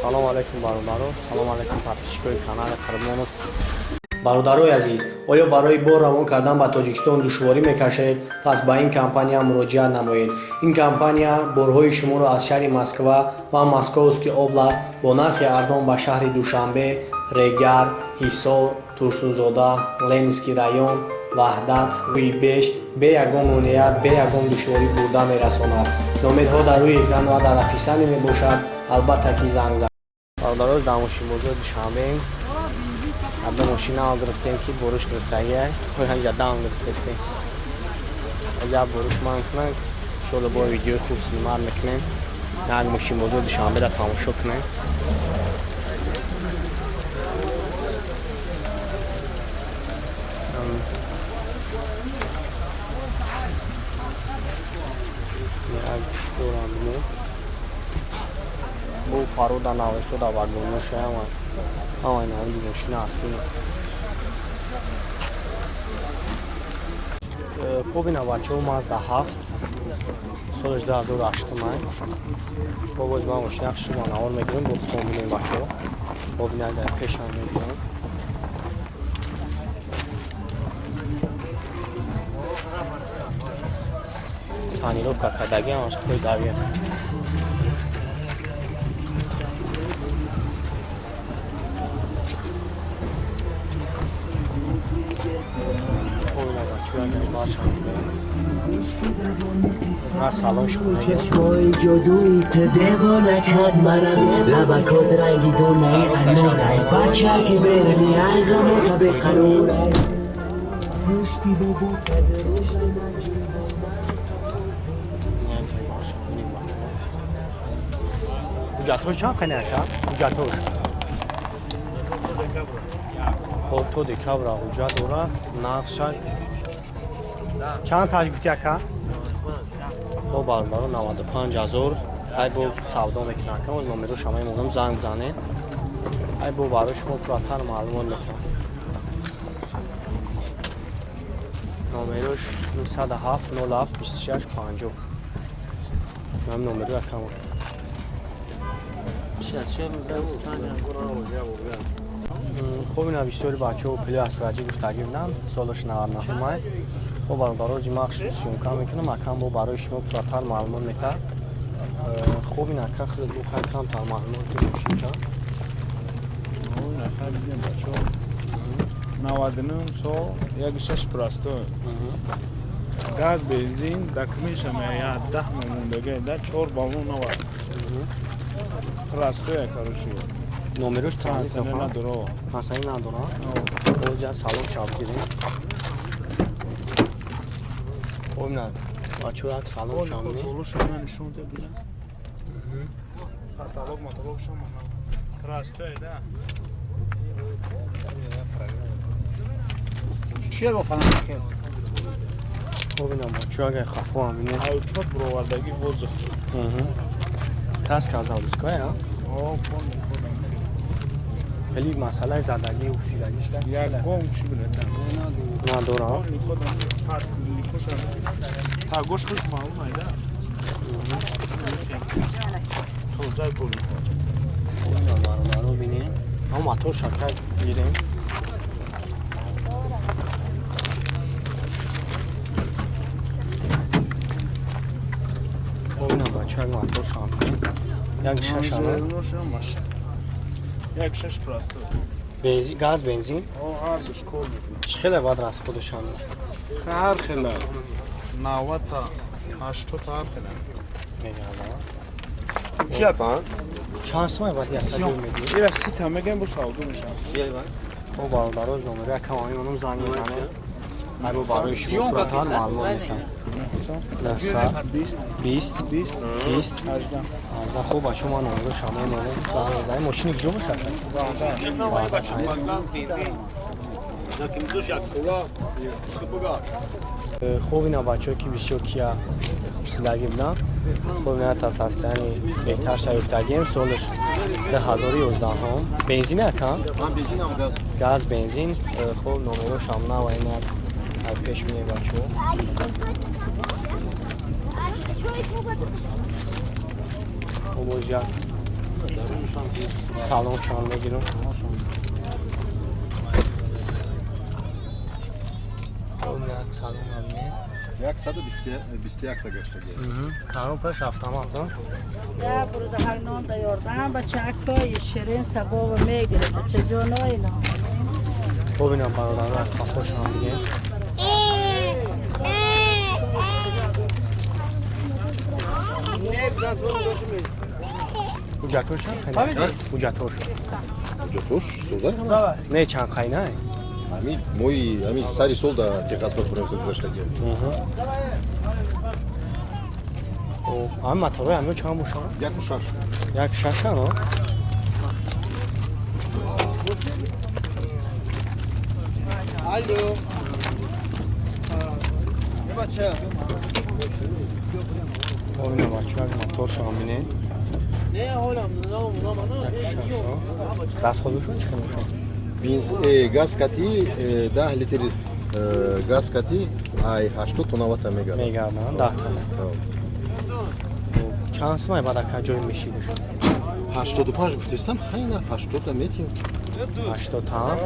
салом алайкум бародаро, салом алайкум подписчикои канали Қарибнонов. Бародарои азиз, оё барои бор равон кардан ба Тоҷикистон душворӣ мекашед? Пас ба ин компания муроҷиат намоед. Ин компания борҳои шуморо аз шаҳри Москва ва Московский област бо нархи арзон ба шаҳри Душанбе, Регар, Ҳисор, Турсунзода, Ленинский район, Ваҳдат, Рӯйбеш бе ягон монеат, бе ягон душворӣ бурда мерасонад. Номерҳо дар рӯи экран ва дар описание мебошад. Албатта ки занг занед. Бародаро, дар мошинбозори Душанбеем. Одну машину гирифтем ки буриш гирифтагия, ҳанҷа даун гирифтестем. Агар буриш ман кунем, иншоалло бо видеои хуб снимар мекунем. Як мошинбозори Душанберо тамошо кунем. Бу парода навесода вагоношаама. Ой, на улице машина аспина. Хубина бачо Mazda 7. Солиш 2008 май. Богоз ма машина шумо навор мегирем бо хомбинем бачо. Хубина дар пешан мегирем. Тонировка кардаги аш хой давия. چشمای جادویت دیوانه کرد مرا لبکات رنگی دونه اناره بچه که برمی عزمو تا به قراره رشتی بابا Ucatoş çam kanaka? Ucatoş. Auto de cabra ucadora naqsha. Çand taj gufti aka? Bo barbaro 95000. Ay bo savdo mekinakam oz номеро шамаи модам занг бизанед. Ay bo baro шумо пураттар маълумот мекунам. Номерош 907 07 26 50. Ман номеро акам. خوب اینا بسیاری بچه ها پلی از راجع گفتگی بودن سالش 99 مای با برادرها جمع شون کار میکنم اکم با برای شما پراتر معلومات میکرد خوب اینا که خیلی بخیر کم تر معلومات میشین که اون نفر بیدیم بچه ها 99 سال یک 6 پراستو گاز بنزین دکمیش همه یا 10 مموندگه در 4 بالون نواد پراستو یک کارشی номерош транзит نداره масаи надора оҷа салом шаб гирем ойна бачо як салом шаб не толуш ана нишон де буда каталог маталог шама прасто да чиро фана ке ойна бачо як хафо ам не аучот бровардагӣ воздух кас казалуская о خیلی مسئله زدگی و پوسیدگیش دارد. یک گام چی بلده؟ ندارم. تا گوش خوش معلوم ایده. تو جای بولی. رو بینیم. اما موتور شکر گیریم. اینم بچه های موتور شامپین. یک شش آنه. یک 6 پراستو بنزین گاز بنزین هر دوش کول میکنه خیلی بعد راست خودشان هر خیلی 90 تا 80 تا هر خیلی میگم چی هستن؟ چند سمای بعد یک سجور میدی یه 30 تا میگم با سعودو میشن او برادراز نمره کم آمی منم زنگ میزنه اگه برای شما پراتر معلومات میکنم 20 خوب بچه ما نمره شما نمره زنگ میزنه ماشین کجا باشه؟ خوب اینا بچه که بسیار کیا پرسیدگی بودن خوب اینا تاسستانی بهتر شایفتگیم سالش 2011 هم بنزین اکن؟ گاز بنزین خوب نمره شامنه و اینا پیش میه بچه خوب اوجا سلام شما بگیرم. سلام همه. 121 تا گشته گیر. کارو پس رفتم آتا. یا برو هر نان داردم بچه اکای شیرین سبا و میگیره بچه جانو اینا. ببینم برادر خوش هم دیگه. Ucatoş هم خیلی. Ucatoş. Ucatoş, solda? Ne çan kaynağı? Ami, moji, ami stari sol da tekat potpuno se gešta gir. O, ama motoru hem çan bu şan. Jak ušaš? Jak şaşan o. Alo. Ne bacha? Oyuna bakıyor motor şamine. Ne oğlum? Ne Şaşo. Bas خودشون çıkıyor. Bins, gaz kati, 10 litr gaz kati, ay 8 tonavata mega. Megadan 10 tane. Şansım ay badaka joy meşidir. 85 gutirsam, xayna 80 da metim. 80 تا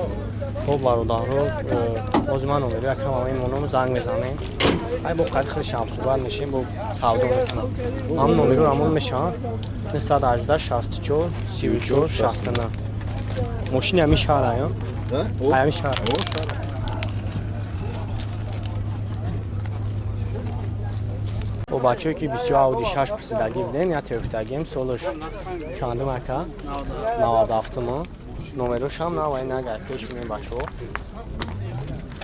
خب برادرو از من اومده یکم همه منو زنگ بزنه ای با قد خیلی شمسوبر میشیم با سودا میکنم هم نمره همون میشن 118 64 34 69 ماشین همین شهر هایم همین شهر و بچه‌ای که بسیار آودی 6 پرسیدگی بودن یا تفتگیم سولش چند مکه 97 ما نمروش هم نه وای نگرد پیش میریم بچه ها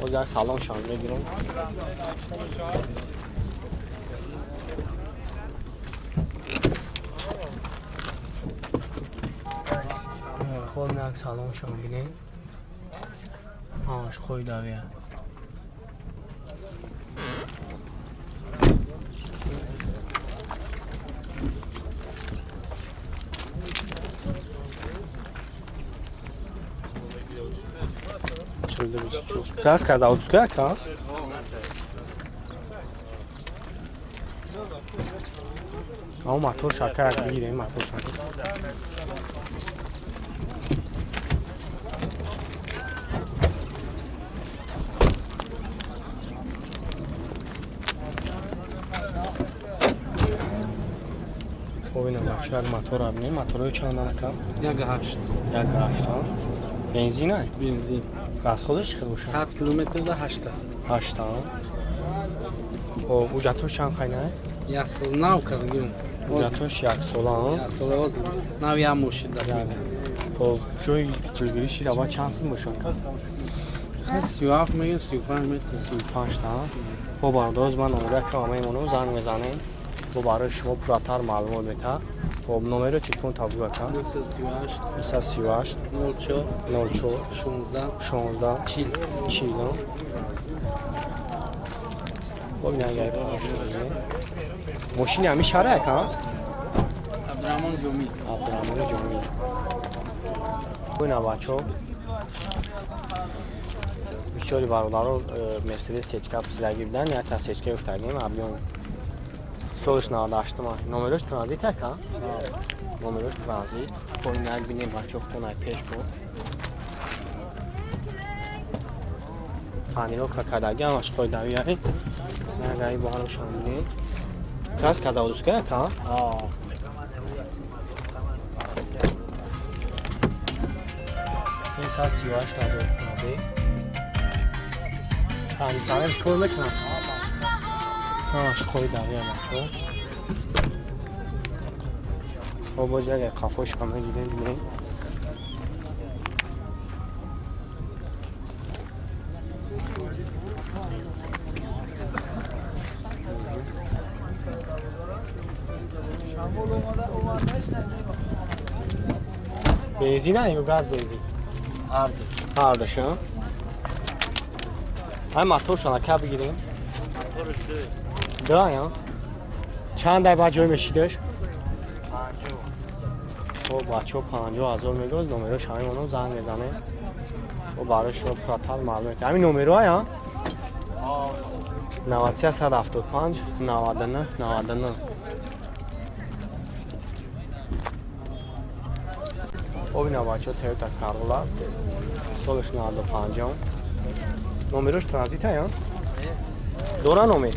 از در سلام شان بگیرم خود نک سلام شان بینیم آش خوی داویه Raz کرده اوتسکه که اما موتور شکر بگیریم موتور شکر ببینم بچه اگه موتور رو بینیم موتور رو چند دانه کم؟ 1.8 1.8 بنزین های؟ benzin. از خودش خیلی روشن 100 kilometre da 8. 8 خب اوجاتوش چند خیلی Ya sol nauka digim. اوجاتوش یک سولان Ya sol oz. Nav ya moshi da. خب جوی جلگیریشی رو با چند باشن 37 میگن 35 متر 35 تا خب بارداز من اومده که همه منو زنگ میزنیم با برای شما پراتر معلومات بده خب نمره تلفن تابلو بکن 238 04 04 16 16 40 خب این اگر ماشین همی شهره که Abdurrahman Jomi. عبدالرحمن جمعی باینا بچه بسیاری برادران مرسدس سیچکا پسیدگی بودن یا تا سیچکا افتادیم ابیون سولش ناداشتم نمرش ترانزیت که نمرش ترانزیت خب این بینیم بچه خون های پیش بود پانیروف که کدگی هم اشقای دوی هایی نگهی با هرو شاملی کس که زودوس که که 338 تا کنه خانی سالمش کار میکنم اشقای دوی هم بچه خب باز اگه قفاش همه گیدیم بینیم بنزین هایی یا گاز بنزین؟ هردش ها؟ های موتور شما که بگیریم؟ دو یا؟ چند در بعد جای میشیدش؟ 50 خب بچه 50,000 میگوز نمره همه منو زنگ میزنه و برای شما پراتر معلومه که همین نمره های ها؟ 93 175 99 99 ببینم بچه تویوتا کارولا سالش 95 نمرش ترانزیت هست دوران نمر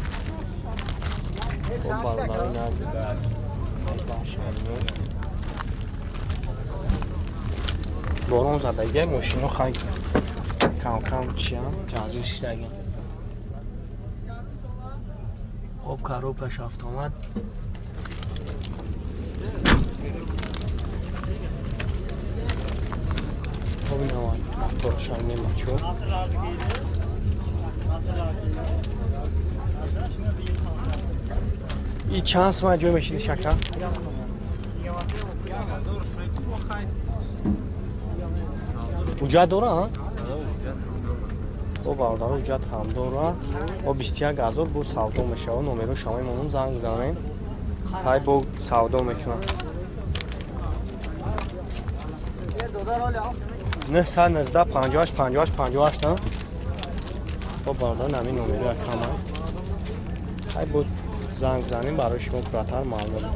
خب برادر نرد بارون زدگی ماشین رو خیلی کم کم چی هم جنزیش دگیم خب کارو پش افت آمد خب این هم رفتار شاینه مچور این چند سمت جوی میشید شکر؟ اوجت دوره ها؟ او باردار اوجت هم دوره و 21 هزار بو سودا میشه و نمرو شما مونم زنگ زنین های بو سودا میکنم نه سر نزده 58 58 58 ها با باردار نمی نمرو کم های بو زنگ زنین برای شما براتر معلومه